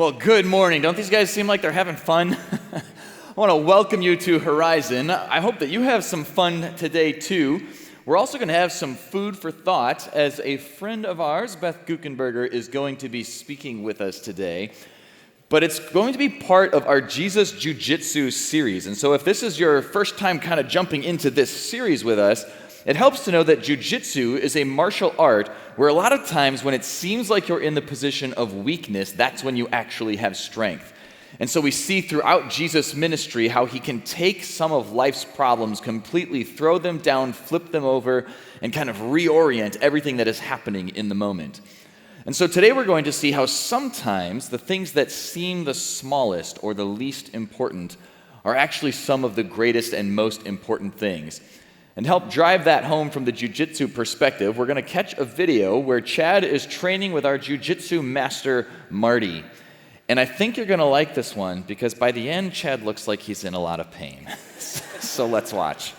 Well, good morning. Don't these guys seem like they're having fun? I want to welcome you to Horizon. I hope that you have some fun today, too. We're also going to have some food for thought as a friend of ours, Beth Guckenberger, is going to be speaking with us today. But it's going to be part of our Jesus Jiu Jitsu series. And so if this is your first time kind of jumping into this series with us, it helps to know that Jiu Jitsu is a martial art where a lot of times when it seems like you're in the position of weakness, that's when you actually have strength. And so we see throughout Jesus' ministry how he can take some of life's problems, completely throw them down, flip them over, and kind of reorient everything that is happening in the moment. And so today we're going to see how sometimes the things that seem the smallest or the least important are actually some of the greatest and most important things. And to help drive that home from the jiu-jitsu perspective, we're going to catch a video where Chad is training with our jiu-jitsu master, Marty. And I think you're going to like this one because by the end, Chad looks like he's in a lot of pain. So let's watch.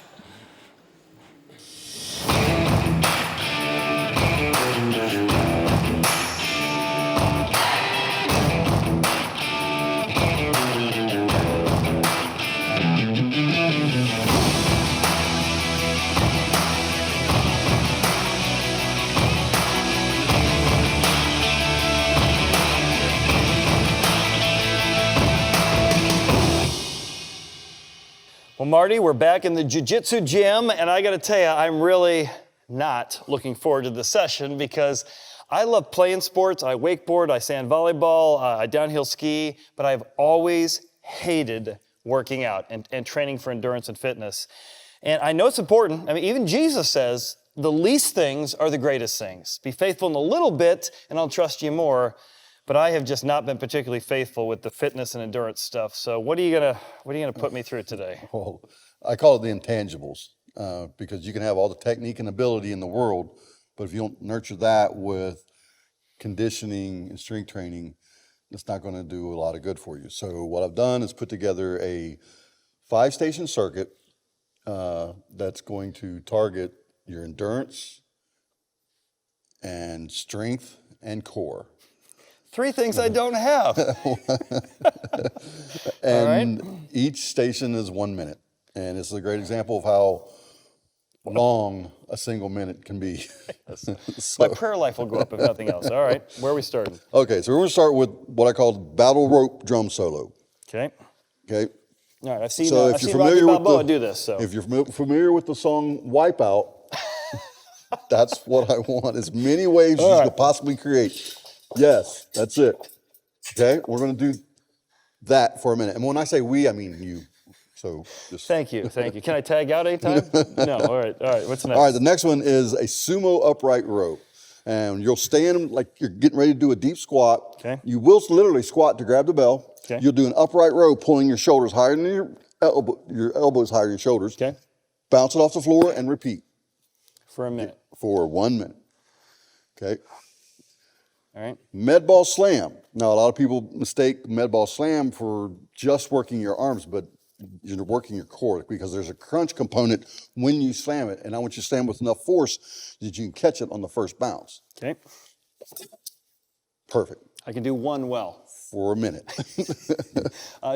Well, Marty, we're back in the jiu-jitsu gym, and I got to tell you, I'm really not looking forward to the session because I love playing sports. I wakeboard, I sand volleyball, I downhill ski, but I've always hated working out and training for endurance and fitness. And I know it's important. I mean, even Jesus says the least things are the greatest things. Be faithful in a little bit, and I'll trust you more. But I have just not been particularly faithful with the fitness and endurance stuff. So what are you gonna put me through today? Well, I call it the intangibles because you can have all the technique and ability in the world, but if you don't nurture that with conditioning and strength training, it's not going to do a lot of good for you. So what I've done is put together a 5-station circuit that's going to target your endurance and strength and core. 3 things I don't have. And each station is 1 minute. And it's a great example of how long a single minute can be. My prayer life will go up if nothing else. All right, where are we starting? Okay, so we're going to start with what I call battle rope drum solo. Okay. Okay. All right, I've seen if you're Rocky familiar Balboa with do this. So if you're familiar with the song Wipeout, that's what I want. As many waves as you could possibly create. Yes, that's it. Okay, we're going to do that for a minute. And when I say we, I mean you. So just Thank you. Can I tag out anytime? No. All right. What's next? All right, the next one is a sumo upright row. And you'll stand like you're getting ready to do a deep squat. Okay. You will literally squat to grab the bell. Okay. You'll do an upright row, pulling your shoulders higher than your elbows higher than your shoulders. Okay. Bounce it off the floor and repeat. For a minute. For 1 minute. Okay. All right. Med ball slam. Now, a lot of people mistake med ball slam for just working your arms, but you're working your core because there's a crunch component when you slam it, and I want you to slam with enough force that you can catch it on the first bounce. Okay. Perfect. I can do one well. For a minute.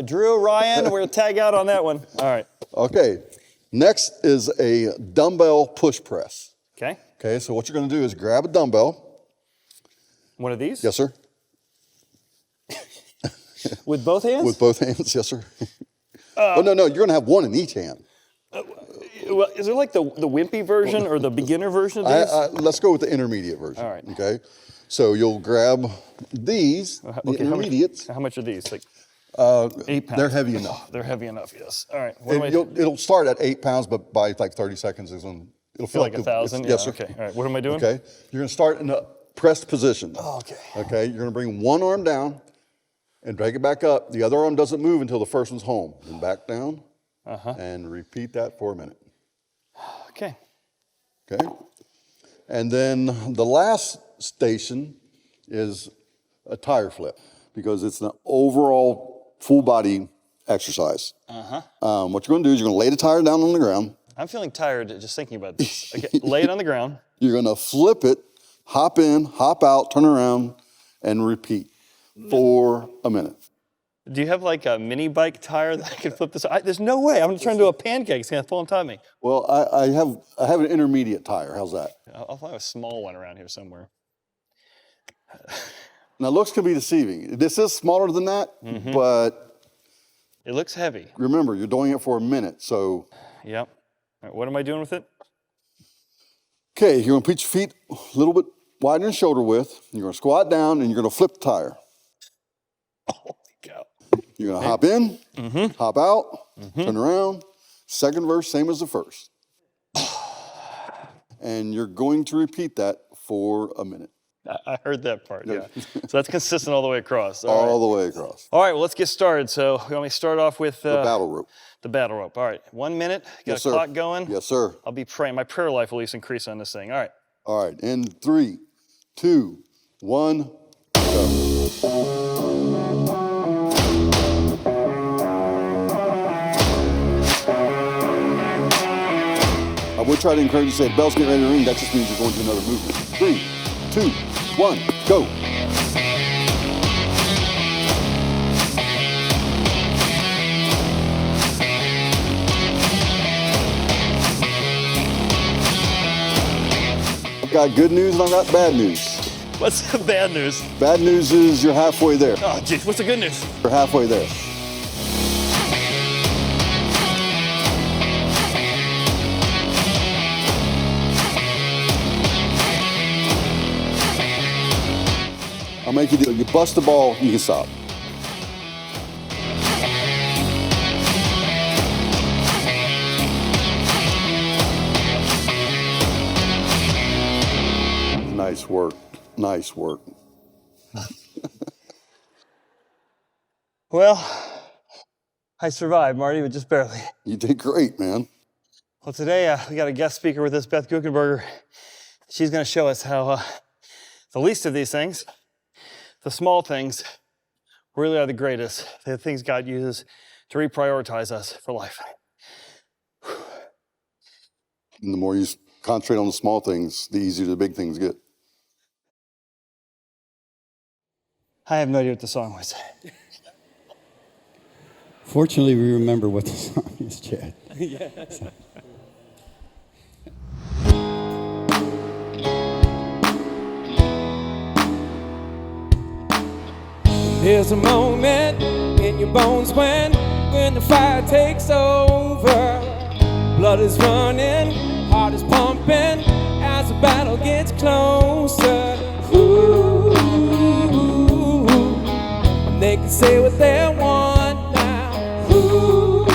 Drew, Ryan, we're going to tag out on that one. All right. Okay. Next is a dumbbell push press. Okay. Okay, so what you're going to do is grab a dumbbell. One of these? Yes, sir. With both hands? With both hands, yes, sir. Oh, no, you're going to have one in each hand. Well, is there like the wimpy version or the beginner version of these? Let's go with the intermediate version. All right. Okay. So you'll grab these, the intermediates. How much are these? Like 8 pounds. They're heavy enough. They're heavy enough, yes. All right. It'll start at 8 pounds, but by like 30 seconds, it'll feel like 1,000? Yes, sir. Okay. All right. What am I doing? Okay. You're going to start in a pressed position. Oh, okay. Okay. You're going to bring one arm down and drag it back up. The other arm doesn't move until the first one's home. Then back down and repeat that for a minute. Okay. Okay. And then the last station is a tire flip because it's an overall full body exercise. What you're going to do is you're going to lay the tire down on the ground. I'm feeling tired just thinking about this. Okay, lay it on the ground. You're going to flip it, hop in, hop out, turn around, and repeat. for a minute. Do you have like a mini bike tire that I can flip this? There's no way. I'm trying to do a pancake. It's going to fall on top of me. Well, I have an intermediate tire. How's that? I'll find a small one around here somewhere. Now, looks can be deceiving. This is smaller than that, but it looks heavy. Remember, you're doing it for a minute, so. Yep. All right, what am I doing with it? Okay, you're going to put your feet a little bit wider than shoulder width. You're going to squat down, and you're going to flip the tire. Holy cow. You're going to hop in, hop out, turn around. Second verse, same as the first. And you're going to repeat that for a minute. I heard that part, yeah. So that's consistent all the way across. All the way across. All right, well, let's get started. So we want me to start off with The battle rope. The battle rope. All right, 1 minute. Got Yes, a sir. clock going? Yes, sir. I'll be praying. My prayer life will at least increase on this thing. All right. All right, in 3, 2, 1, go. I would try to encourage you to say, bell's getting ready to ring. That just means you're going to another movement. 3, 2, 1, go. I've got good news and I've got bad news. What's the bad news? Bad news is you're halfway there. Oh, geez, what's the good news? You're halfway there. I'll make you do it. You bust the ball, you can stop. Nice work. Nice work. Well, I survived, Marty, but just barely. You did great, man. Well, today we got a guest speaker with us, Beth Guckenberger. She's going to show us how the least of these things, the small things, really are the greatest. The things God uses to reprioritize us for life. And the more you concentrate on the small things, the easier the big things get. I have no idea what the song was. Fortunately, we remember what the song is, Chad. Yes. There's a moment in your bones when the fire takes over. Blood is running, heart is pumping as the battle gets closer. Ooh, and they can say what they want now. Ooh,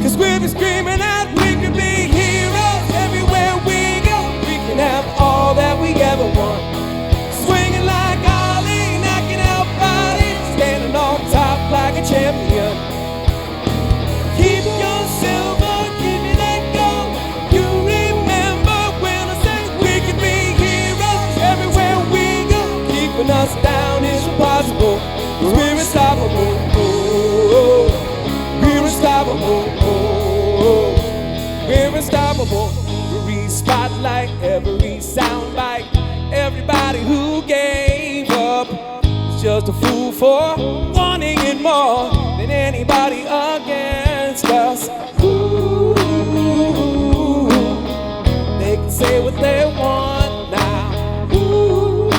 'cause we'll be screaming out, we can be heroes everywhere we go. We can have all that we ever want. Swinging like Ali, knocking out bodies, standing on top like a champion. Keep your silver, give me that gold. You remember when I said we could be heroes everywhere we go. Keeping us down is impossible, 'cause we're unstoppable. Oh, we're unstoppable. Oh, we're unstoppable. Every spotlight, every soundbite, everybody who gave up is just a fool for wanting it more than anybody against us. Ooh, they can say what they want now. Ooh,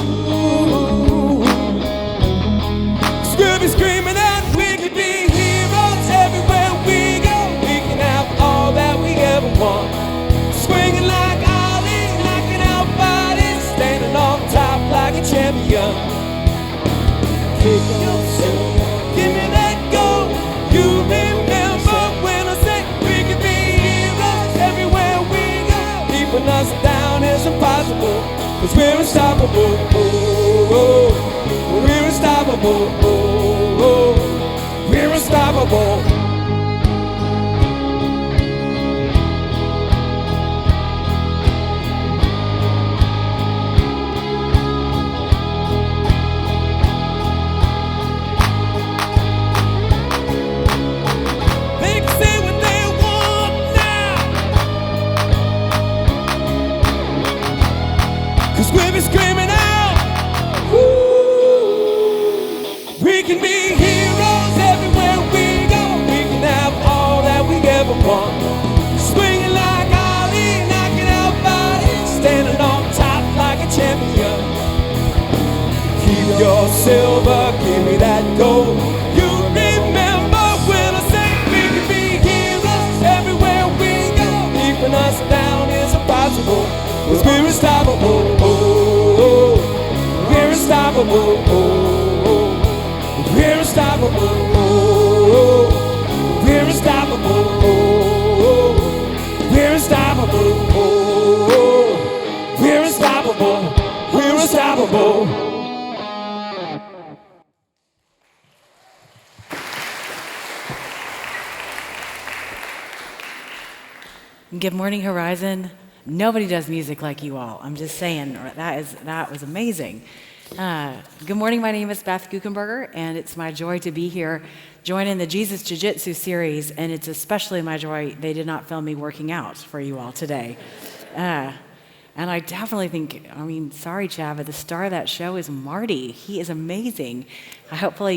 'cause we'll be screaming that we could be heroes everywhere we go. We can have all that we ever want. Swinging like Ali, knocking out bodies, standing on top like a champion. Kicking your silver, give me that gold. You remember when I said we could be heroes everywhere we go. Keeping us down is impossible, 'cause we're unstoppable. Oh, oh, we're unstoppable. Oh, oh, we're unstoppable. They can say what they want now, 'cause we'll be screaming out, We can be heroes everywhere we go. We can have all that we ever want. Swinging like Ali, knocking out bodies, standing on top like a champion. Keep your silver, give me that gold. You remember when I say we can be heroes everywhere we go. Keeping us down is impossible, 'cause we're unstoppable. Oh, we're unstoppable. Oh, we're unstoppable. Oh, we're unstoppable. Oh, we're unstoppable. Oh, we're unstoppable. We're unstoppable. Good morning, Horizon. Nobody does music like you all. I'm just saying, that was amazing. Good morning, my name is Beth Guckenberger, and it's my joy to be here joining the Jesus Jiu Jitsu series, and it's especially my joy they did not film me working out for you all today. And I definitely think, sorry, Chav, but the star of that show is Marty. He is amazing. Hopefully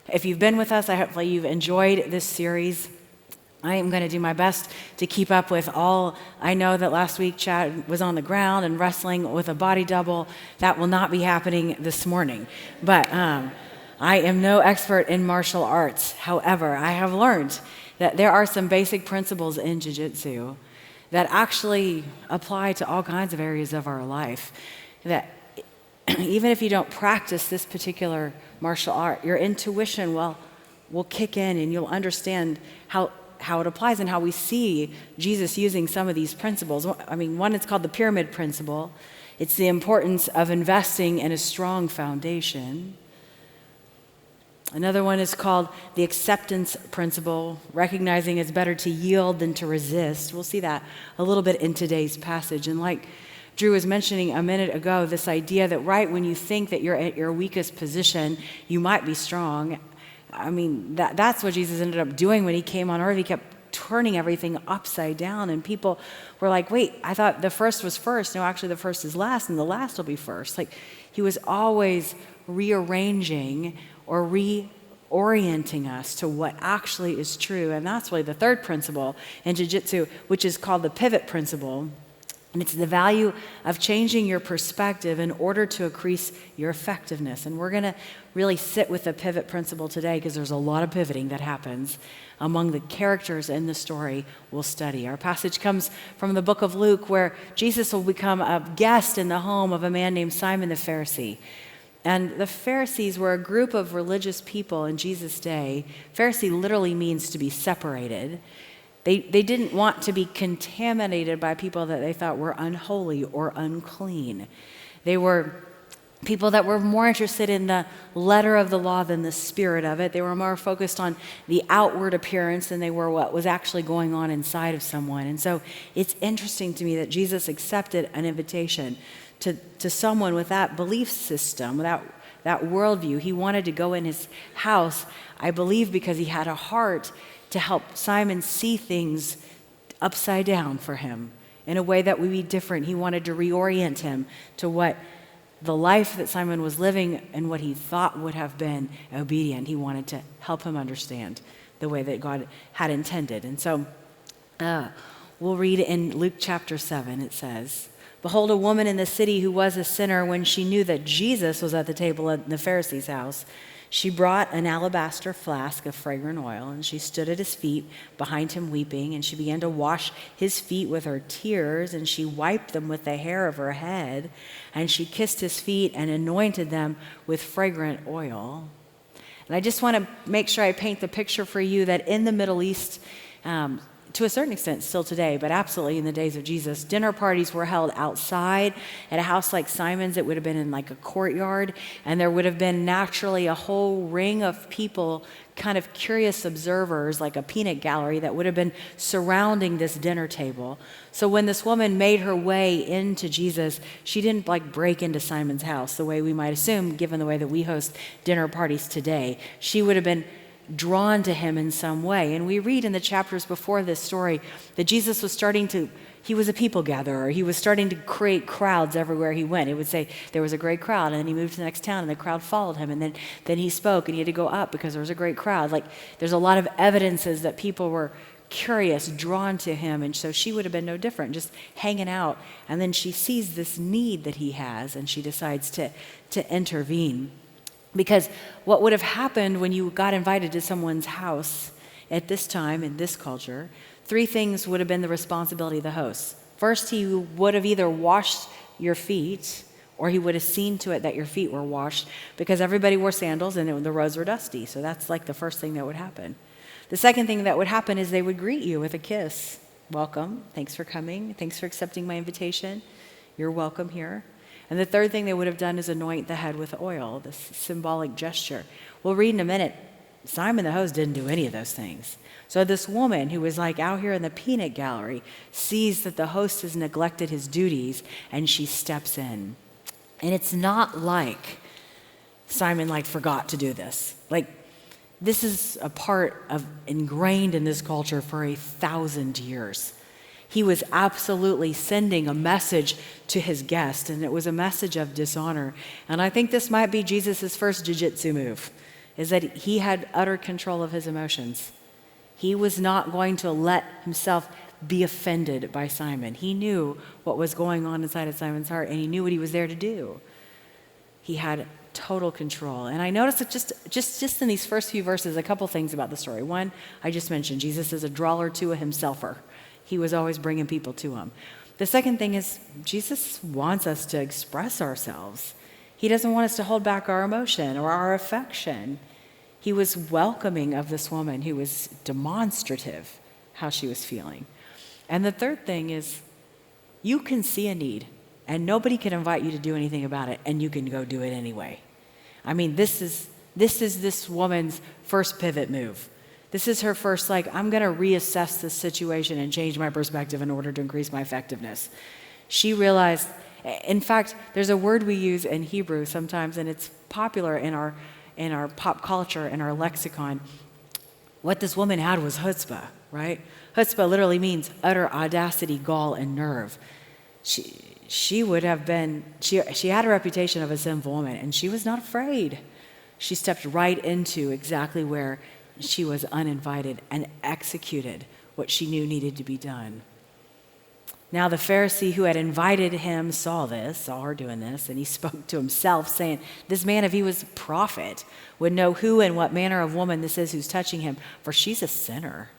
if you've been with us, hopefully you've enjoyed this series. I am going to do my best to keep up with all. I know that last week Chad was on the ground and wrestling with a body double. That will not be happening this morning. But I am no expert in martial arts. However, I have learned that there are some basic principles in jiu-jitsu that actually apply to all kinds of areas of our life. That even if you don't practice this particular martial art, your intuition will kick in and you'll understand how it applies and how we see Jesus using some of these principles. One is called the pyramid principle. It's the importance of investing in a strong foundation. Another one is called the acceptance principle, recognizing it's better to yield than to resist. We'll see that a little bit in today's passage. And like Drew was mentioning a minute ago, this idea that right when you think that you're at your weakest position, you might be strong. That's what Jesus ended up doing when he came on earth. He kept turning everything upside down, and people were like, wait, I thought the first was first. No, actually the first is last, and the last will be first. Like, he was always rearranging or reorienting us to what actually is true, and that's really the third principle in jiu-jitsu, which is called the pivot principle. And it's the value of changing your perspective in order to increase your effectiveness. And we're going to really sit with the pivot principle today because there's a lot of pivoting that happens among the characters in the story we'll study. Our passage comes from the book of Luke, where Jesus will become a guest in the home of a man named Simon the Pharisee. And the Pharisees were a group of religious people in Jesus' day. Pharisee literally means to be separated. They didn't want to be contaminated by people that they thought were unholy or unclean. They were people that were more interested in the letter of the law than the spirit of it. They were more focused on the outward appearance than they were what was actually going on inside of someone. And so it's interesting to me that Jesus accepted an invitation to someone with that belief system, that worldview. He wanted to go in his house, I believe, because he had a heart to help Simon see things upside down for him in a way that would be different. He wanted to reorient him to what the life that Simon was living and what he thought would have been obedient. He wanted to help him understand the way that God had intended. And so we'll read in Luke chapter 7, it says, "Behold, a woman in the city who was a sinner, when she knew that Jesus was at the table in the Pharisee's house, she brought an alabaster flask of fragrant oil, and she stood at his feet behind him weeping, and she began to wash his feet with her tears, and she wiped them with the hair of her head, and she kissed his feet and anointed them with fragrant oil." And I just want to make sure I paint the picture for you that in the Middle East, to a certain extent still today, but absolutely in the days of Jesus, dinner parties were held outside. At a house like Simon's, it would have been in like a courtyard, and there would have been naturally a whole ring of people, kind of curious observers, like a peanut gallery that would have been surrounding this dinner table. So when this woman made her way into Jesus, she didn't like break into Simon's house the way we might assume, given the way that we host dinner parties today. She would have been drawn to him in some way. And we read in the chapters before this story that Jesus was he was a people gatherer. He was starting to create crowds everywhere he went. It would say there was a great crowd, and then he moved to the next town, and the crowd followed him, and then he spoke, and he had to go up because there was a great crowd. Like, there's a lot of evidences that people were curious, drawn to him, and so she would have been no different, just hanging out. And then she sees this need that he has, and she decides to intervene. Because what would have happened when you got invited to someone's house at this time, in this culture, 3 things would have been the responsibility of the host. First, he would have either washed your feet, or he would have seen to it that your feet were washed, because everybody wore sandals and the roads were dusty. So that's like the first thing that would happen. The second thing that would happen is they would greet you with a kiss. Welcome. Thanks for coming. Thanks for accepting my invitation. You're welcome here. And the third thing they would have done is anoint the head with oil, this symbolic gesture. We'll read in a minute. Simon the host didn't do any of those things. So this woman who was like out here in the peanut gallery sees that the host has neglected his duties, and she steps in. And it's not like Simon forgot to do this. This is a part of ingrained in this culture for 1,000 years. He was absolutely sending a message to his guest, and it was a message of dishonor. And I think this might be Jesus' first jiu-jitsu move, is that he had utter control of his emotions. He was not going to let himself be offended by Simon. He knew what was going on inside of Simon's heart, and he knew what he was there to do. He had total control. And I noticed that just in these first few verses, a couple things about the story. One, I just mentioned, Jesus is a drawer to a himselfer. He was always bringing people to him. The second thing is, Jesus wants us to express ourselves. He doesn't want us to hold back our emotion or our affection. He was welcoming of this woman who was demonstrative how she was feeling. And the third thing is, you can see a need, and nobody can invite you to do anything about it, and you can go do it anyway. I mean, this is this woman's first pivot move. This is her first, I'm going to reassess this situation and change my perspective in order to increase my effectiveness. She realized, in fact, there's a word we use in Hebrew sometimes, and it's popular in our pop culture, in our lexicon. What this woman had was chutzpah, right? Chutzpah literally means utter audacity, gall, and nerve. She would have been, she had a reputation of a sinful woman, and she was not afraid. She stepped right into exactly where she was uninvited and executed what she knew needed to be done. Now the Pharisee who had invited him saw her doing this, and he spoke to himself, saying, this man, if he was a prophet, would know who and what manner of woman this is who's touching him, for she's a sinner.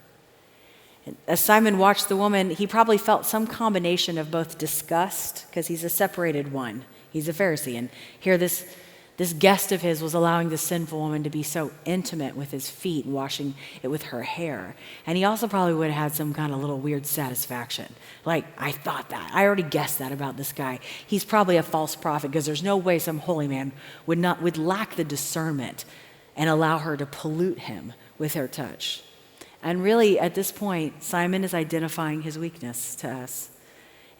As Simon watched the woman, he probably felt some combination of both disgust, because he's a separated one. He's a Pharisee, and here this guest of his was allowing the sinful woman to be so intimate with his feet, washing it with her hair. And he also probably would have had some kind of little weird satisfaction. I thought that. I already guessed that about this guy. He's probably a false prophet, because there's no way some holy man would lack the discernment and allow her to pollute him with her touch. And really, at this point, Simon is identifying his weakness to us.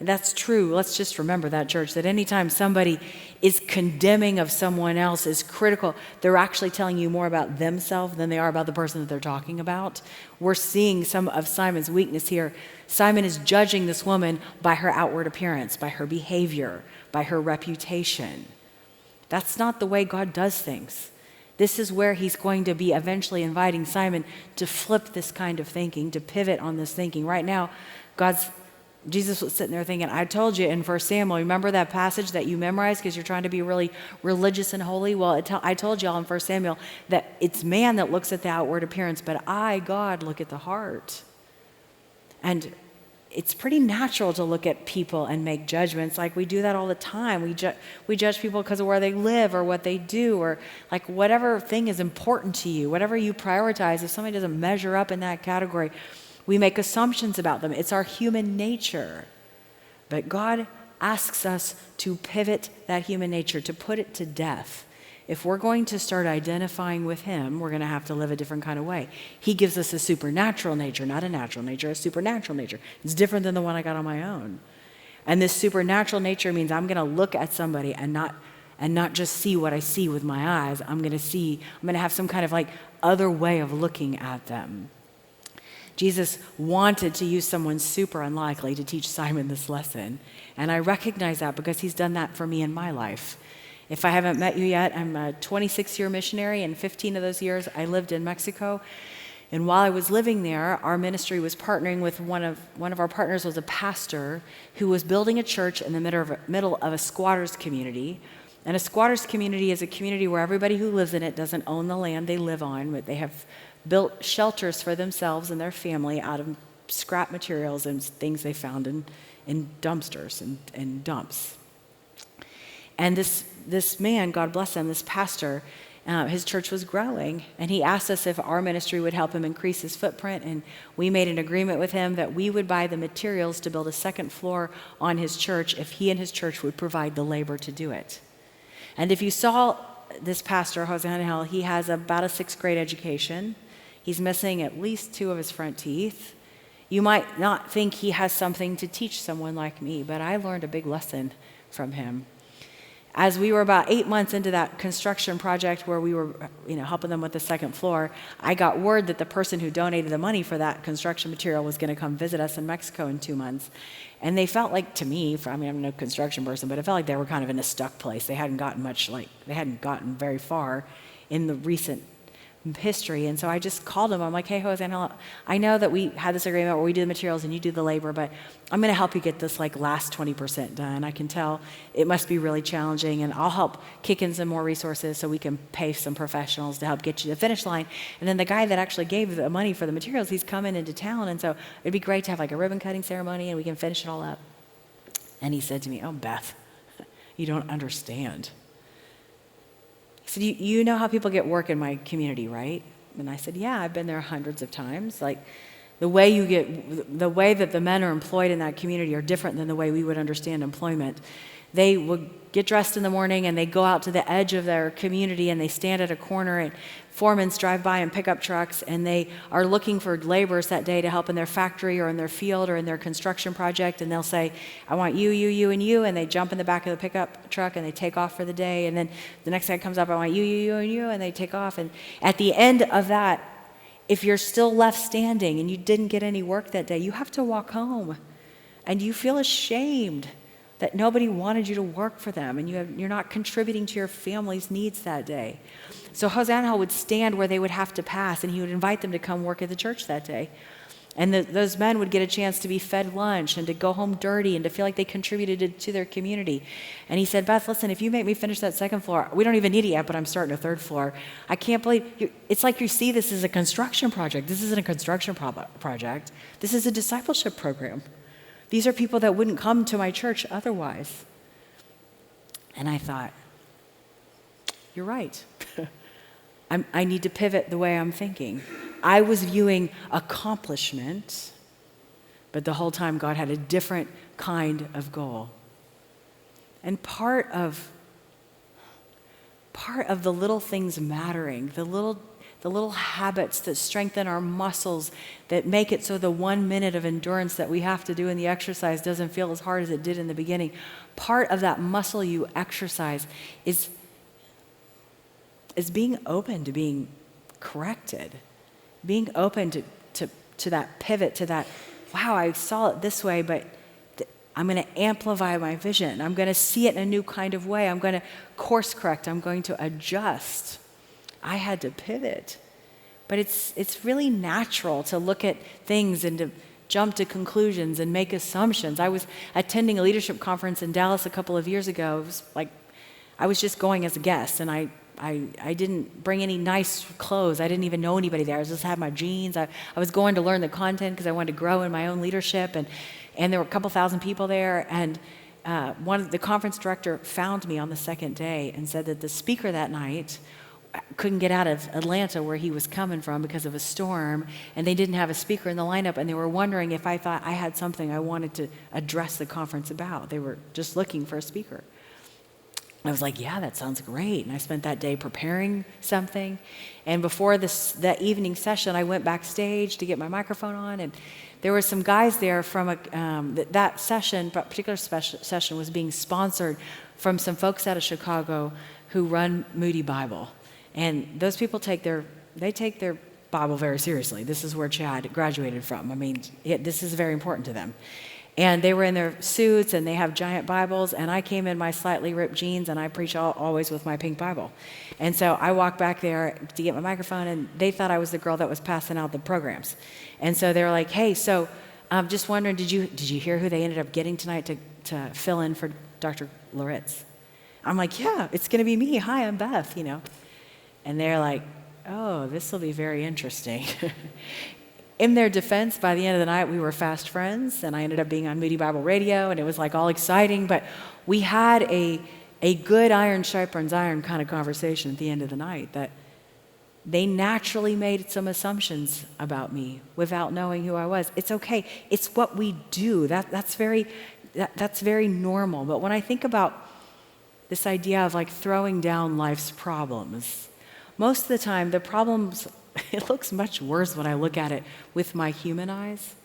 And that's true. Let's just remember that, church, that anytime somebody is condemning of someone else, is critical, they're actually telling you more about themselves than they are about the person that they're talking about. We're seeing some of Simon's weakness here. Simon is judging this woman by her outward appearance, by her behavior, by her reputation. That's not the way God does things. This is where he's going to be eventually inviting Simon to flip this kind of thinking, to pivot on this thinking. Right now, Jesus was sitting there thinking, I told you in 1 Samuel, remember that passage that you memorized because you're trying to be really religious and holy? Well, I told y'all in 1 Samuel that it's man that looks at the outward appearance, but I, God, look at the heart. And it's pretty natural to look at people and make judgments. We do that all the time. We judge people because of where they live or what they do, or whatever thing is important to you, whatever you prioritize. If somebody doesn't measure up in that category, we make assumptions about them. It's our human nature. But God asks us to pivot that human nature, to put it to death. If we're going to start identifying with him, we're going to have to live a different kind of way. He gives us a supernatural nature, not a natural nature, a supernatural nature. It's different than the one I got on my own. And this supernatural nature means I'm going to look at somebody and not and not just see what I see with my eyes. I'm going to have some kind of like other way of looking at them. Jesus wanted to use someone super unlikely to teach Simon this lesson. And I recognize that because he's done that for me in my life. If I haven't met you yet, I'm a 26-year missionary, and 15 of those years I lived in Mexico. And while I was living there, our ministry was partnering with one of our partners was a pastor who was building a church in the middle of a squatters community. And a squatters community is a community where everybody who lives in it doesn't own the land they live on, but they have built shelters for themselves and their family out of scrap materials and things they found in dumpsters and dumps. And this man, God bless him, this pastor, his church was growing, and he asked us if our ministry would help him increase his footprint, and we made an agreement with him that we would buy the materials to build a second floor on his church if he and his church would provide the labor to do it. And if you saw this pastor, Jose Angel, he has about a 6th grade education. He's missing at least 2 of his front teeth. You might not think he has something to teach someone like me, but I learned a big lesson from him. As we were about 8 months into that construction project where we were helping them with the second floor, I got word that the person who donated the money for that construction material was going to come visit us in Mexico in 2 months. And they felt like, to me, I'm no construction person, but it felt like they were kind of in a stuck place. They hadn't gotten very far in the recent history. And so I just called him. I'm like, hey, Jose, I know that we had this agreement where we do the materials and you do the labor, but I'm going to help you get this last 20% done. I can tell it must be really challenging, and I'll help kick in some more resources so we can pay some professionals to help get you to the finish line. And then the guy that actually gave the money for the materials, he's coming into town, and so it'd be great to have a ribbon cutting ceremony and we can finish it all up. And he said to me, oh, Beth, you don't understand. He said, you know how people get work in my community, right? And I said, yeah, I've been there hundreds of times. The way that the men are employed in that community are different than the way we would understand employment. They would get dressed in the morning and they go out to the edge of their community and they stand at a corner, and foremans drive by in pickup trucks, and they are looking for laborers that day to help in their factory or in their field or in their construction project, and they'll say, I want you, and you, and they jump in the back of the pickup truck and they take off for the day. And then the next guy comes up, I want you, and you, and they take off. And at the end of that, if you're still left standing and you didn't get any work that day, you have to walk home, and you feel ashamed that nobody wanted you to work for them, and you're not contributing to your family's needs that day. So Jose Angel would stand where they would have to pass, and he would invite them to come work at the church that day. And those men would get a chance to be fed lunch and to go home dirty and to feel like they contributed to their community. And he said, Beth, listen, if you make me finish that second floor, we don't even need it yet, but I'm starting a third floor. I can't believe it's like you see this as a construction project. This isn't a construction project. This is a discipleship program. These are people that wouldn't come to my church otherwise. And I thought, you're right. I need to pivot the way I'm thinking. I was viewing accomplishment, but the whole time God had a different kind of goal. And part of the little things mattering, the little habits that strengthen our muscles, that make it so the 1 minute of endurance that we have to do in the exercise doesn't feel as hard as it did in the beginning. Part of that muscle you exercise is being open to being corrected, being open to that pivot, to that, wow, I saw it this way, but I'm going to amplify my vision. I'm going to see it in a new kind of way. I'm going to course correct. I'm going to adjust. I had to pivot. But it's really natural to look at things and to jump to conclusions and make assumptions. I was attending a leadership conference in Dallas a couple of years ago. It was like I was just going as a guest, and I didn't bring any nice clothes. I didn't even know anybody there. I just had my jeans. I was going to learn the content because I wanted to grow in my own leadership, and there were a couple thousand people there, and the conference director found me on the second day and said that the speaker that night couldn't get out of Atlanta where he was coming from because of a storm, and they didn't have a speaker in the lineup, and they were wondering if I thought I had something I wanted to address the conference about. They were just looking for a speaker. I was like, yeah, that sounds great. And I spent that day preparing something. And before that evening session, I went backstage to get my microphone on, and there were some guys there from that session, but particular session was being sponsored from some folks out of Chicago who run Moody Bible. And those people take their Bible very seriously. This is where Chad graduated from. I mean, this is very important to them. And they were in their suits, and they have giant Bibles, and I came in my slightly ripped jeans, and I preach always with my pink Bible. And so I walked back there to get my microphone, and they thought I was the girl that was passing out the programs. And so they were like, hey, so I'm just wondering, did you hear who they ended up getting tonight to fill in for Dr. Loritz? I'm like, yeah, it's going to be me. Hi, I'm Beth, And they're like, oh, this will be very interesting. In their defense, by the end of the night, we were fast friends, and I ended up being on Moody Bible Radio, and it was like all exciting, but we had a good iron sharpens iron kind of conversation at the end of the night that they naturally made some assumptions about me without knowing who I was. It's okay. It's what we do. That's very normal. But when I think about this idea of like throwing down life's problems, most of the time the problems, it looks much worse when I look at it with my human eyes.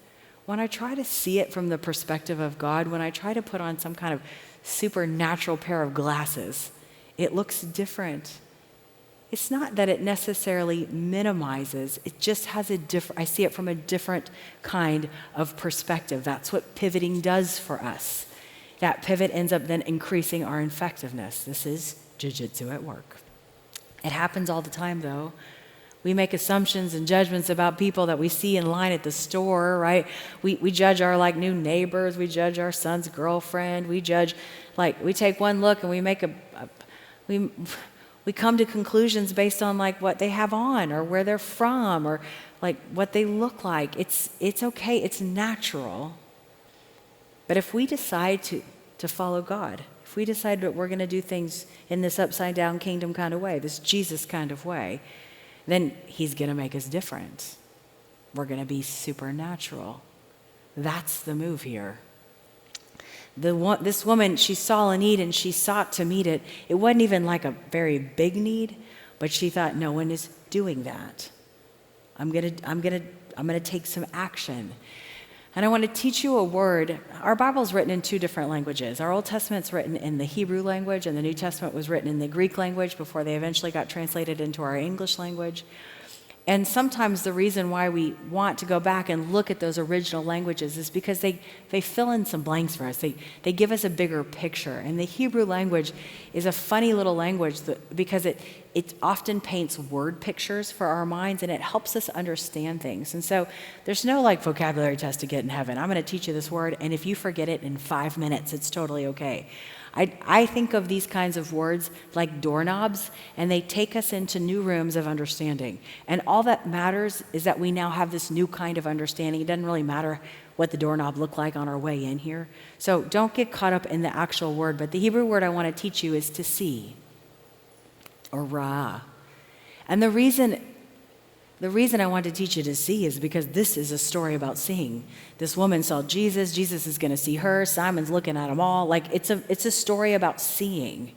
When I try to see it from the perspective of God, when I try to put on some kind of supernatural pair of glasses, it looks different. It's not that it necessarily minimizes, it just has I see it from a different kind of perspective. That's what pivoting does for us. That pivot ends up then increasing our effectiveness. This is jiu-jitsu at work. It happens all the time, though. We make assumptions and judgments about people that we see in line at the store, right? We judge our like new neighbors. We judge our son's girlfriend. We judge, like, we take one look and we make we come to conclusions based on like what they have on or where they're from or like what they look like. It's okay. It's natural. But if we decide to follow God, if we decide that we're going to do things in this upside down kingdom kind of way, this Jesus kind of way, then he's going to make us different. We're going to be supernatural. That's the move here. This woman, she saw a need and she sought to meet it. It wasn't even like a very big need, but she thought, no one is doing that. I'm going to take some action. And I want to teach you a word. Our Bible's written in two different languages. Our Old Testament's written in the Hebrew language, and the New Testament was written in the Greek language before they eventually got translated into our English language. And sometimes the reason why we want to go back and look at those original languages is because they fill in some blanks for us. They give us a bigger picture. And the Hebrew language is a funny little language because it often paints word pictures for our minds, and it helps us understand things. And so there's no like vocabulary test to get in heaven. I'm going to teach you this word, and if you forget it in 5 minutes, it's totally okay. I think of these kinds of words like doorknobs, and they take us into new rooms of understanding. And all that matters is that we now have this new kind of understanding. It doesn't really matter what the doorknob looked like on our way in here. So don't get caught up in the actual word, but the Hebrew word I want to teach you is to see, or ra. And the reason I want to teach you to see is because this is a story about seeing. This woman saw Jesus. Jesus is going to see her. Simon's looking at them all. Like it's a story about seeing.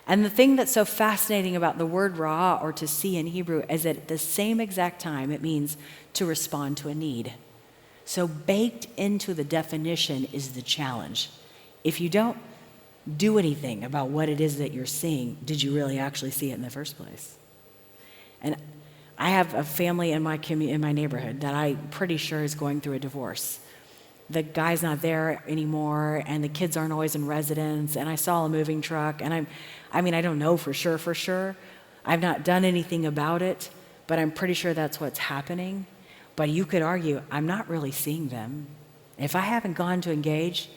And the thing that's so fascinating about the word ra, or to see in Hebrew, is that at the same exact time it means to respond to a need. So baked into the definition is the challenge. If you don't do anything about what it is that you're seeing, did you really actually see it in the first place? And I have a family in my neighborhood that I'm pretty sure is going through a divorce. The guy's not there anymore, and the kids aren't always in residence, and I saw a moving truck, and I don't know for sure. I've not done anything about it, but I'm pretty sure that's what's happening. But you could argue, I'm not really seeing them. If I haven't gone to engage,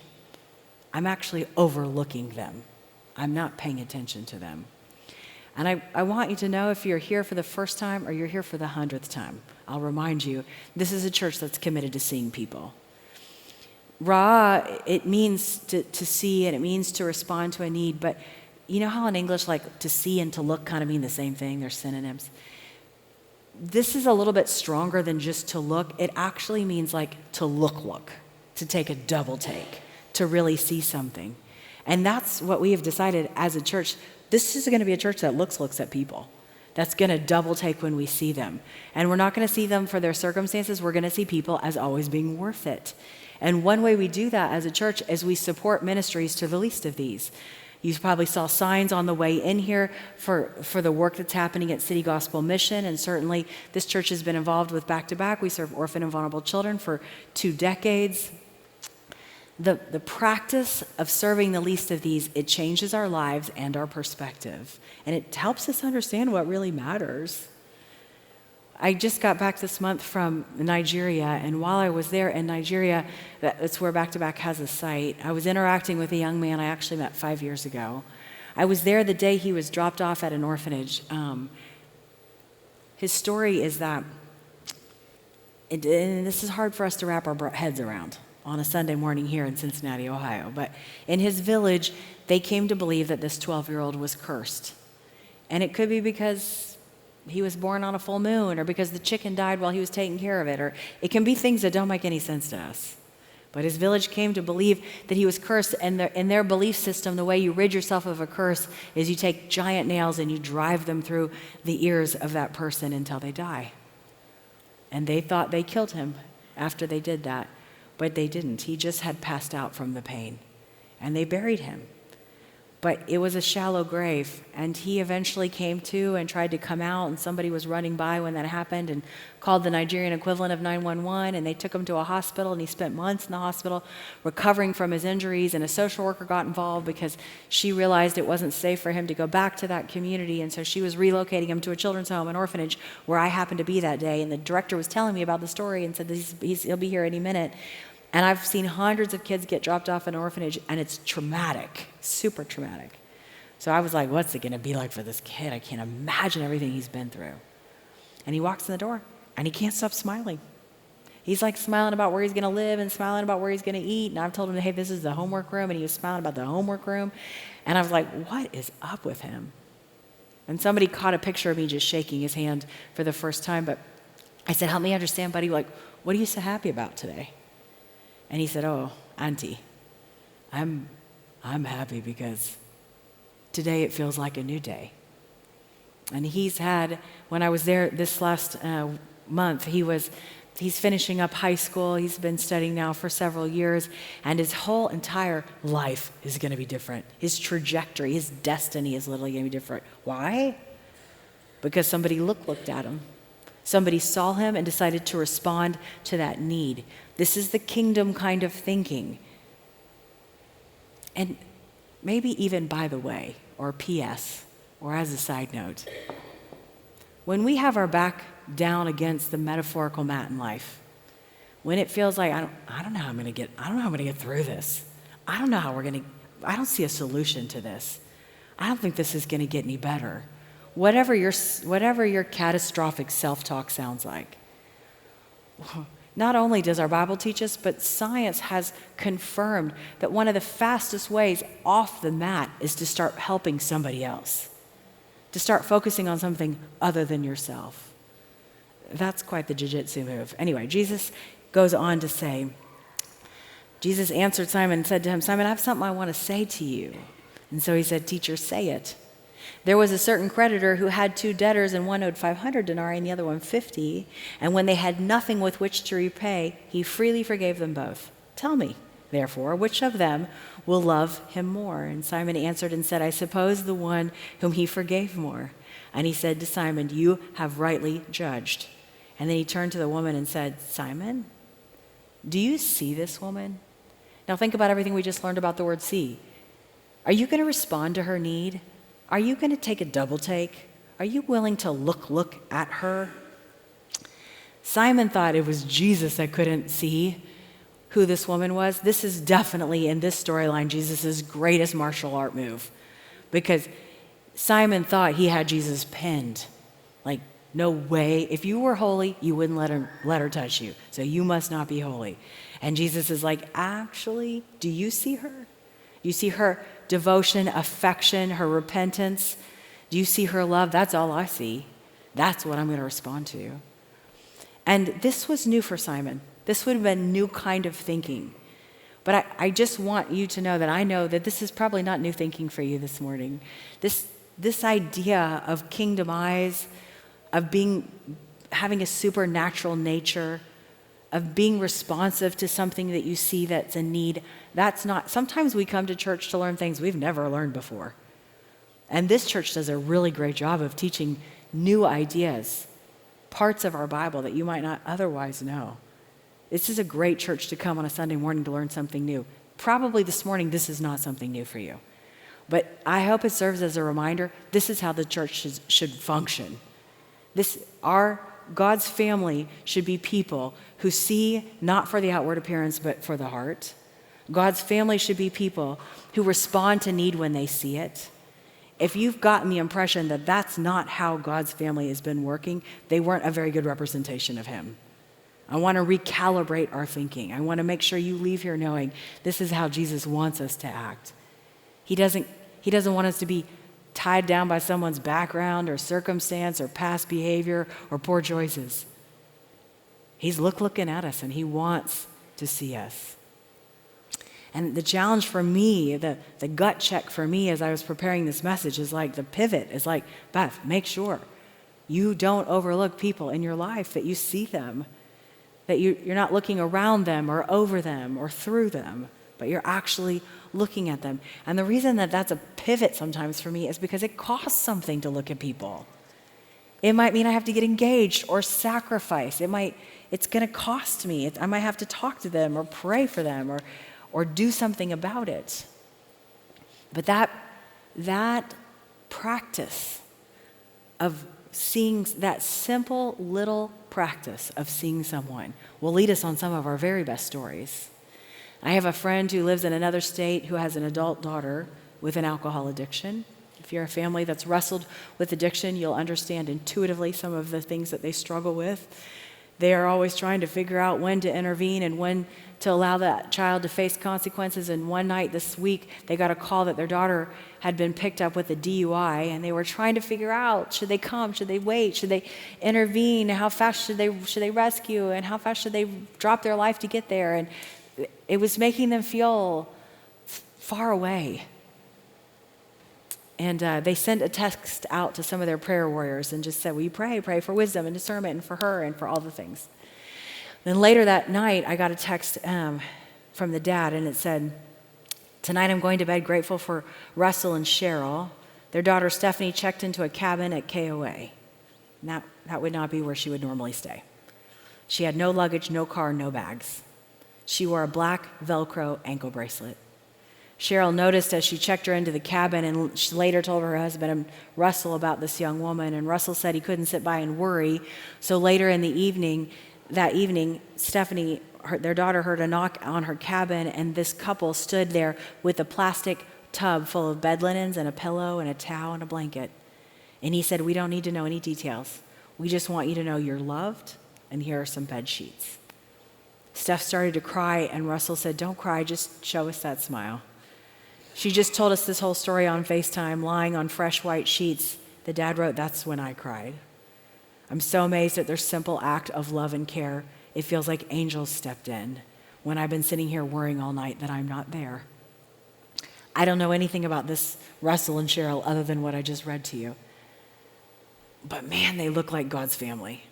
I'm actually overlooking them. I'm not paying attention to them. And I want you to know, if you're here for the first time or you're here for the 100th time, I'll remind you, this is a church that's committed to seeing people. Ra, it means to see, and it means to respond to a need, but you know how in English, like to see and to look kind of mean the same thing? They're synonyms. This is a little bit stronger than just to look. It actually means like to look, to take a double take, to really see something. And that's what we have decided as a church. This is going to be a church that looks at people. That's going to double take when we see them. And we're not going to see them for their circumstances. We're going to see people as always being worth it. And one way we do that as a church is we support ministries to the least of these. You probably saw signs on the way in here for the work that's happening at City Gospel Mission, and certainly this church has been involved with Back to Back. We serve orphan and vulnerable children for 2 decades. The practice of serving the least of these, it changes our lives and our perspective, and it helps us understand what really matters. I just got back this month from Nigeria, and while I was there in Nigeria, that's where Back to Back has a site, I was interacting with a young man I actually met 5 years ago. I was there the day he was dropped off at an orphanage. His story is that, and this is hard for us to wrap our heads around on a Sunday morning here in Cincinnati, Ohio, but in his village, they came to believe that this 12-year-old was cursed. And it could be because he was born on a full moon, or because the chicken died while he was taking care of it, or it can be things that don't make any sense to us. But his village came to believe that he was cursed, and in their belief system, the way you rid yourself of a curse is you take giant nails and you drive them through the ears of that person until they die. And they thought they killed him after they did that, but they didn't. He just had passed out from the pain, and they buried him. But it was a shallow grave, and he eventually came to and tried to come out, and somebody was running by when that happened and called the Nigerian equivalent of 911, and they took him to a hospital, and he spent months in the hospital recovering from his injuries, and a social worker got involved because she realized it wasn't safe for him to go back to that community, and so she was relocating him to a children's home, an orphanage, where I happened to be that day, and the director was telling me about the story and said he'll be here any minute. And I've seen hundreds of kids get dropped off in an orphanage, and it's traumatic, super traumatic. So I was like, what's it going to be like for this kid? I can't imagine everything he's been through. And he walks in the door, and he can't stop smiling. He's like smiling about where he's going to live and smiling about where he's going to eat. And I've told him, hey, this is the homework room, and he was smiling about the homework room. And I was like, what is up with him? And somebody caught a picture of me just shaking his hand for the first time. But I said, help me understand, buddy, like, what are you so happy about today? And he said, oh, Auntie, I'm happy because today it feels like a new day. And he's had, when I was there this last month, he's finishing up high school. He's been studying now for several years, and his whole entire life is going to be different. His trajectory, his destiny is literally going to be different. Why? Because somebody looked at him. Somebody saw him and decided to respond to that need. This is the kingdom kind of thinking. And maybe even by the way, or P.S., or as a side note, when we have our back down against the metaphorical mat in life, when it feels like I don't know how I'm going to get through this. I don't see a solution to this. I don't think this is going to get any better. Whatever your catastrophic self-talk sounds like. Not only does our Bible teach us, but science has confirmed that one of the fastest ways off the mat is to start helping somebody else, to start focusing on something other than yourself. That's quite the jiu-jitsu move. Anyway, Jesus goes on to say, Jesus answered Simon and said to him, Simon, I have something I want to say to you. And so he said, Teacher, say it. There was a certain creditor who had 2 debtors, and one owed 500 denarii and the other one 50. And when they had nothing with which to repay, he freely forgave them both. Tell me, therefore, which of them will love him more? And Simon answered and said, I suppose the one whom he forgave more. And he said to Simon, you have rightly judged. And then he turned to the woman and said, Simon, do you see this woman? Now think about everything we just learned about the word see. Are you going to respond to her need? Are you going to take a double take? Are you willing to look at her? Simon thought it was Jesus that couldn't see who this woman was. This is definitely, in this storyline, Jesus' greatest martial art move. Because Simon thought he had Jesus pinned. Like, no way. If you were holy, you wouldn't let her touch you. So you must not be holy. And Jesus is like, actually, do you see her? You see her devotion, affection, her repentance? Do you see her love? That's all I see. That's what I'm going to respond to. And this was new for Simon. This would have been new kind of thinking. But I just want you to know that I know that this is probably not new thinking for you this morning. This idea of kingdom eyes, of having a supernatural nature, of being responsive to something that you see that's in need. That's not, sometimes we come to church to learn things we've never learned before. And this church does a really great job of teaching new ideas, parts of our Bible that you might not otherwise know. This is a great church to come on a Sunday morning to learn something new. Probably this morning, this is not something new for you. But I hope it serves as a reminder, this is how the church should function. God's family should be people who see not for the outward appearance, but for the heart. God's family should be people who respond to need when they see it. If you've gotten the impression that that's not how God's family has been working, they weren't a very good representation of him. I want to recalibrate our thinking. I want to make sure you leave here knowing this is how Jesus wants us to act. He doesn't want us to be tied down by someone's background or circumstance or past behavior or poor choices. He's looking at us, and he wants to see us. And the challenge for me, the gut check for me as I was preparing this message is like the pivot is like, Beth, make sure you don't overlook people in your life, that you see them, that you're not looking around them or over them or through them, but you're actually looking at them. And the reason that that's a pivot sometimes for me is because it costs something to look at people. It might mean I have to get engaged or sacrifice. It's going to cost me. I might have to talk to them or pray for them or do something about it. But that practice of seeing, that simple little practice of seeing someone will lead us on some of our very best stories. I have a friend who lives in another state who has an adult daughter with an alcohol addiction. If you're a family that's wrestled with addiction, you'll understand intuitively some of the things that they struggle with. They are always trying to figure out when to intervene and when to allow that child to face consequences. And one night this week, they got a call that their daughter had been picked up with a DUI, and they were trying to figure out, should they come, should they wait, should they intervene, how fast should they rescue, and how fast should they drop their life to get there. And it was making them feel far away. And they sent a text out to some of their prayer warriors and just said, will you pray for wisdom and discernment and for her and for all the things. Then later that night, I got a text from the dad, and it said, tonight I'm going to bed grateful for Russell and Cheryl. Their daughter Stephanie checked into a cabin at KOA. That would not be where she would normally stay. She had no luggage, no car, no bags. She wore a black Velcro ankle bracelet. Cheryl noticed as she checked her into the cabin, and she later told her husband, Russell, about this young woman. And Russell said he couldn't sit by and worry. So later in the evening, Stephanie, their daughter, heard a knock on her cabin, and this couple stood there with a plastic tub full of bed linens and a pillow and a towel and a blanket. And he said, we don't need to know any details. We just want you to know you're loved, and here are some bed sheets. Steph started to cry, and Russell said, don't cry, just show us that smile. She just told us this whole story on FaceTime, lying on fresh white sheets. The dad wrote, that's when I cried. I'm so amazed at their simple act of love and care. It feels like angels stepped in when I've been sitting here worrying all night that I'm not there. I don't know anything about this Russell and Cheryl other than what I just read to you. But man, they look like God's family.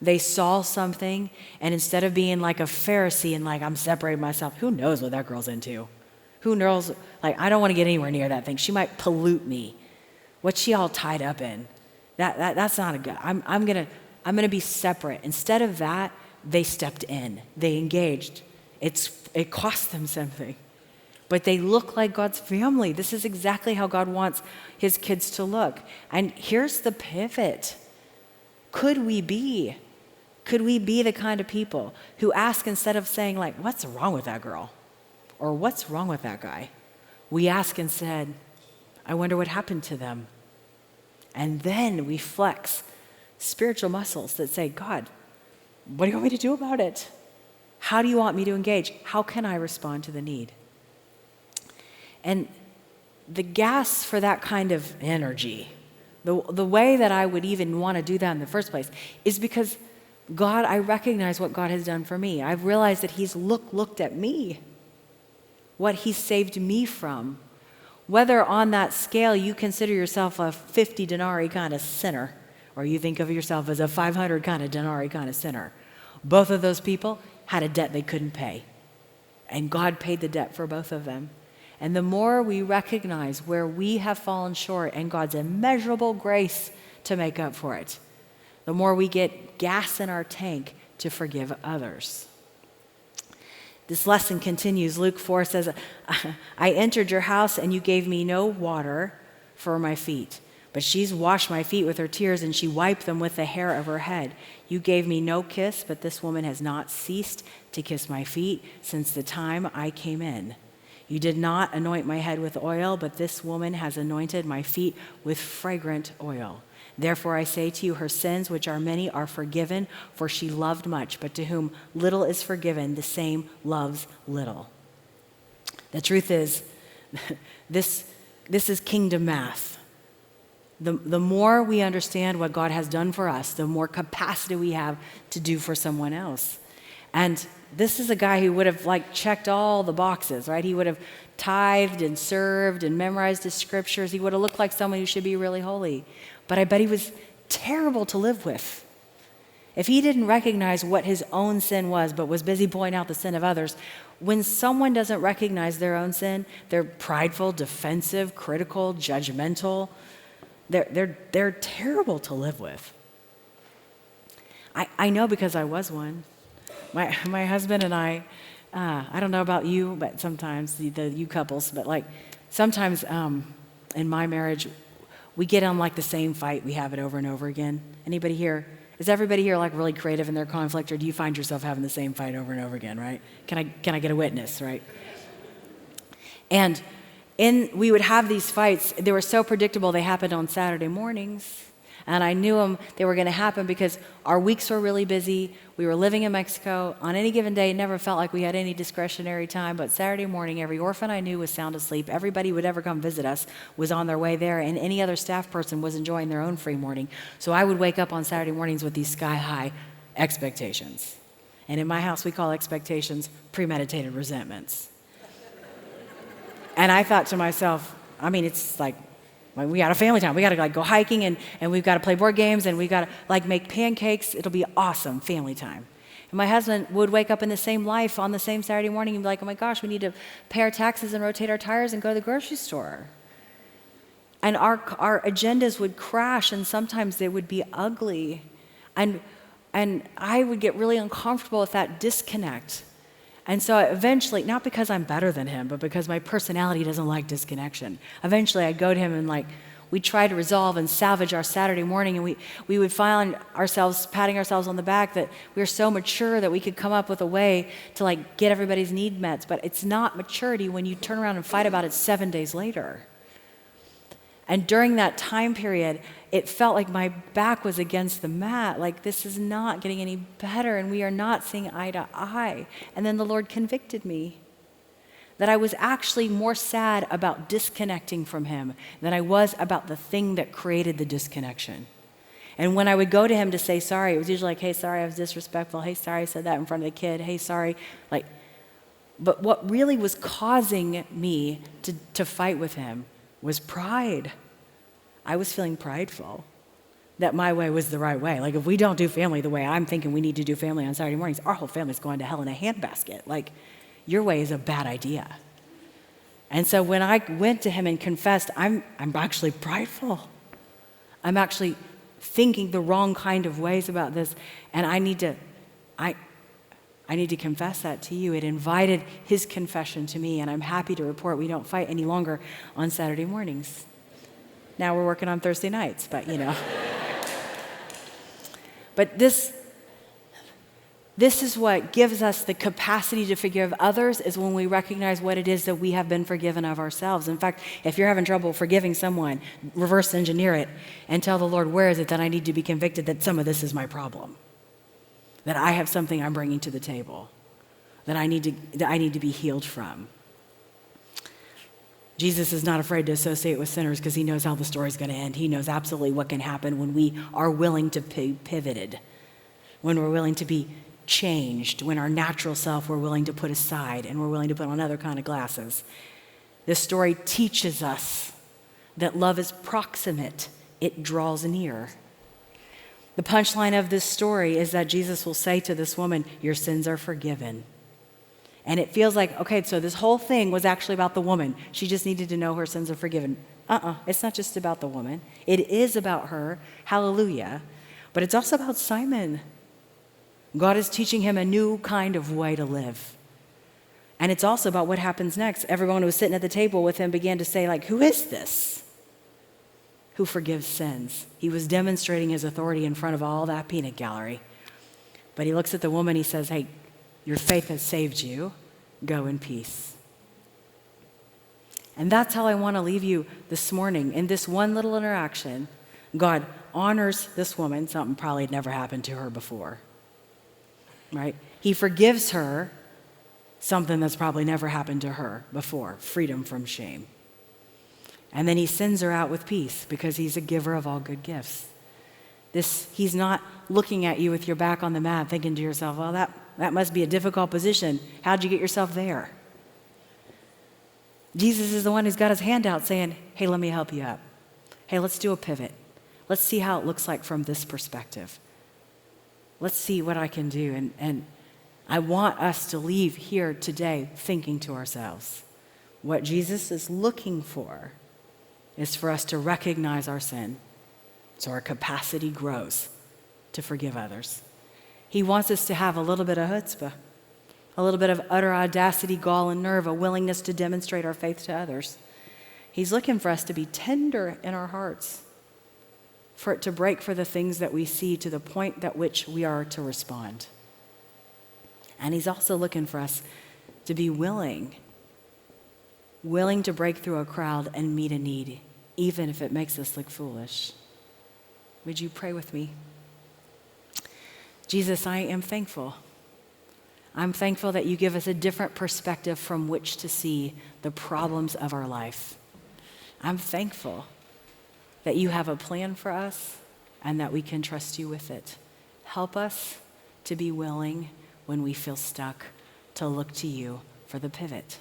They saw something, and instead of being like a Pharisee and like, I'm separating myself, who knows what that girl's into? Who knows? Like, I don't want to get anywhere near that thing. She might pollute me. What's she all tied up in? That's not a good. I'm gonna be separate. Instead of that, they stepped in. They engaged. It cost them something, but they look like God's family. This is exactly how God wants his kids to look. And here's the pivot. Could we be the kind of people who ask, instead of saying like, what's wrong with that girl? Or what's wrong with that guy? We ask and said, I wonder what happened to them. And then we flex spiritual muscles that say, God, what do you want me to do about it? How do you want me to engage? How can I respond to the need? And the gas for that kind of energy, the way that I would even want to do that in the first place is because God, I recognize what God has done for me. I've realized that he's looked at me, what he saved me from. Whether on that scale you consider yourself a 50 denarii kind of sinner, or you think of yourself as a 500 kind of denarii kind of sinner, Both of those people had a debt they couldn't pay. And God paid the debt for both of them. And the more we recognize where we have fallen short and God's immeasurable grace to make up for it, the more we get gas in our tank to forgive others. This lesson continues. Luke 4 says, I entered your house and you gave me no water for my feet. But she's washed my feet with her tears and she wiped them with the hair of her head. You gave me no kiss, but this woman has not ceased to kiss my feet since the time I came in. You did not anoint my head with oil, but this woman has anointed my feet with fragrant oil. Therefore I say to you, her sins, which are many, are forgiven, for she loved much. But to whom little is forgiven, the same loves little. The truth is, this is kingdom math. The more we understand what God has done for us, the more capacity we have to do for someone else. And this is a guy who would have checked all the boxes, right? He would have tithed and served and memorized his scriptures. He would have looked like someone who should be really holy. But I bet he was terrible to live with. If he didn't recognize what his own sin was, but was busy pointing out the sin of others, when someone doesn't recognize their own sin, they're prideful, defensive, critical, judgmental. They're terrible to live with. I know because I was one. My husband and I don't know about you, but sometimes, the you couples, but sometimes in my marriage, we get on the same fight. We have it over and over again. Anybody here? Is everybody here really creative in their conflict, or do you find yourself having the same fight over and over again, right? Can I get a witness, right? And we would have these fights. They were so predictable. They happened on Saturday mornings. And I knew they were going to happen because our weeks were really busy. We were living in Mexico. On any given day, it never felt like we had any discretionary time. But Saturday morning, every orphan I knew was sound asleep. Everybody who would ever come visit us was on their way there. And any other staff person was enjoying their own free morning. So I would wake up on Saturday mornings with these sky-high expectations. And in my house, we call expectations premeditated resentments. And I thought to myself, it's we got a family time. We got to go hiking and we've got to play board games and we've got to make pancakes. It'll be awesome family time. And my husband would wake up in the same life on the same Saturday morning and be like, oh my gosh, we need to pay our taxes and rotate our tires and go to the grocery store. And our agendas would crash and sometimes they would be ugly. And I would get really uncomfortable with that disconnect. And so eventually, not because I'm better than him, but because my personality doesn't like disconnection, eventually I'd go to him and we'd try to resolve and salvage our Saturday morning, and we would find ourselves patting ourselves on the back that we were so mature that we could come up with a way to get everybody's need met. But it's not maturity when you turn around and fight about it 7 days later. And during that time period, it felt like my back was against the mat. This is not getting any better, and we are not seeing eye to eye. And then the Lord convicted me that I was actually more sad about disconnecting from him than I was about the thing that created the disconnection. And when I would go to him to say sorry, it was usually hey, sorry, I was disrespectful. Hey, sorry, I said that in front of the kid. Hey, sorry. But what really was causing me to fight with him was pride. I was feeling prideful that my way was the right way. If we don't do family the way I'm thinking we need to do family on Saturday mornings, our whole family's going to hell in a handbasket. Your way is a bad idea. And so when I went to him and confessed, I'm actually prideful. I'm actually thinking the wrong kind of ways about this, and I need to confess that to you. It invited his confession to me, and I'm happy to report we don't fight any longer on Saturday mornings. Now we're working on Thursday nights, but But this is what gives us the capacity to forgive others, is when we recognize what it is that we have been forgiven of ourselves. In fact, if you're having trouble forgiving someone, reverse engineer it and tell the Lord, where is it that I need to be convicted that some of this is my problem? That I have something I'm bringing to the table, that I need to be healed from. Jesus is not afraid to associate with sinners because he knows how the story's going to end. He knows absolutely what can happen when we are willing to be pivoted, when we're willing to be changed, when our natural self we're willing to put aside and we're willing to put on other kind of glasses. This story teaches us that love is proximate. It draws near. The punchline of this story is that Jesus will say to this woman, your sins are forgiven. And it feels like, okay, so this whole thing was actually about the woman. She just needed to know her sins are forgiven. It's not just about the woman. It is about her, hallelujah. But it's also about Simon. God is teaching him a new kind of way to live. And it's also about what happens next. Everyone who was sitting at the table with him began to say, like, who is this who forgives sins? He was demonstrating his authority in front of all that peanut gallery. But he looks at the woman, he says, hey, your faith has saved you. Go in peace. And that's how I want to leave you this morning. In this one little interaction, God honors this woman, something probably had never happened to her before. Right? He forgives her something that's probably never happened to her before, freedom from shame. And then he sends her out with peace because he's a giver of all good gifts. He's not looking at you with your back on the mat thinking to yourself, well, that must be a difficult position. How'd you get yourself there? Jesus is the one who's got his hand out saying, hey, let me help you up. Hey, let's do a pivot. Let's see how it looks like from this perspective. Let's see what I can do. And I want us to leave here today thinking to ourselves, what Jesus is looking for is for us to recognize our sin so our capacity grows to forgive others. He wants us to have a little bit of chutzpah, a little bit of utter audacity, gall, and nerve, a willingness to demonstrate our faith to others. He's looking for us to be tender in our hearts, for it to break for the things that we see to the point at which we are to respond. And he's also looking for us to be willing to break through a crowd and meet a need, even if it makes us look foolish. Would you pray with me? Jesus, I am thankful. I'm thankful that you give us a different perspective from which to see the problems of our life. I'm thankful that you have a plan for us and that we can trust you with it. Help us to be willing when we feel stuck to look to you for the pivot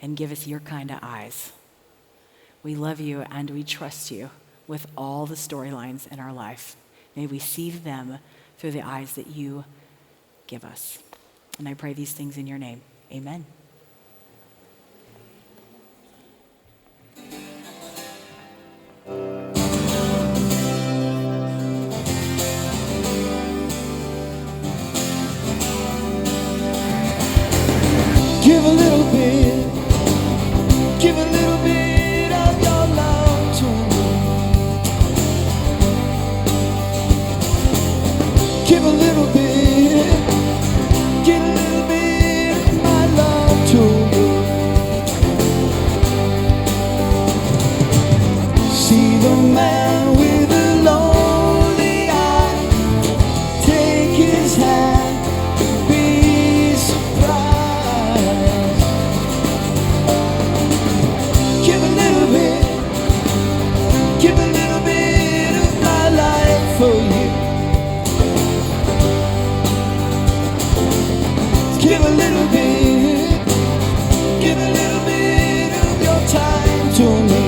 and give us your kind of eyes. We love you and we trust you with all the storylines in our life. May we see them through the eyes that you give us. And I pray these things in your name. Amen. Give a little bit, give a little bit of your love to me. Give a little bit, give a little bit of my love to you. See the man with the lonely eye, take his hand, be surprised. Give a little bit of my life for you. Give a little bit of your time to me.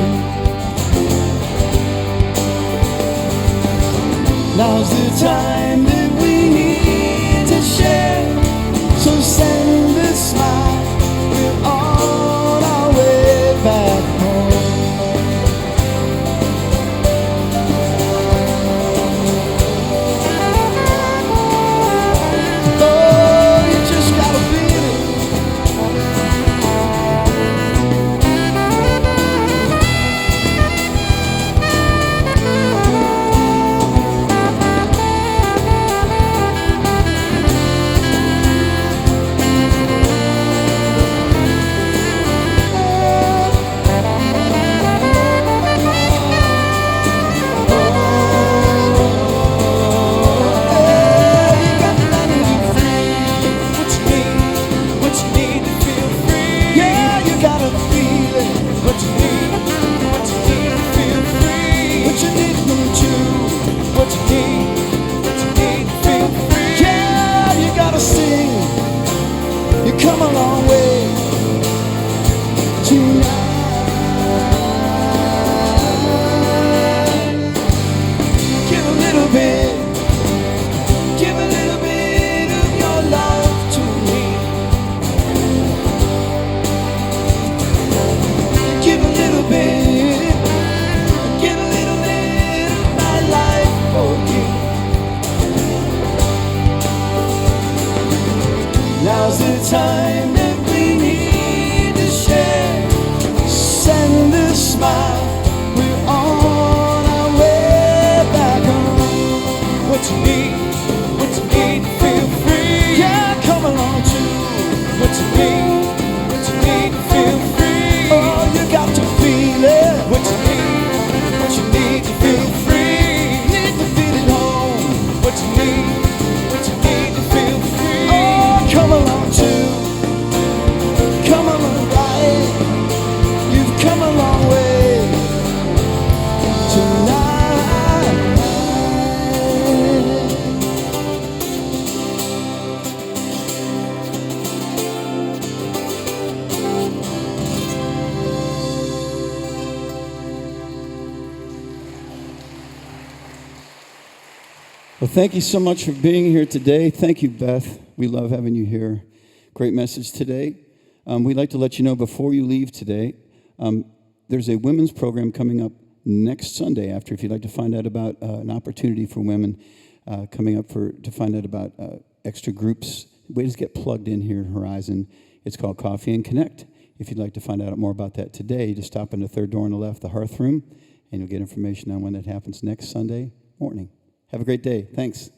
Now's the time that we need to share. So send a smile, we're on our way back home. Oh, you just gotta feel it. time that we need to share. Send a smile, we're on our way back home. What you need, feel free. Yeah, come along too. What you need, feel free. Oh, you got to feel it. What you need to feel free. Need to feel it home. What you need to feel free. Oh, come along too. Come along right. You've come a long way tonight. Well, thank you so much for being here today. Thank you, Beth. We love having you here. Great message today. We'd like to let you know before you leave today, there's a women's program coming up next Sunday after, if you'd like to find out about an opportunity for women coming up to find out about extra groups, ways to get plugged in here at Horizon. It's called Coffee and Connect. If you'd like to find out more about that today, just stop in the third door on the left, the Hearth Room, and you'll get information on when that happens next Sunday morning. Have a great day. Thanks.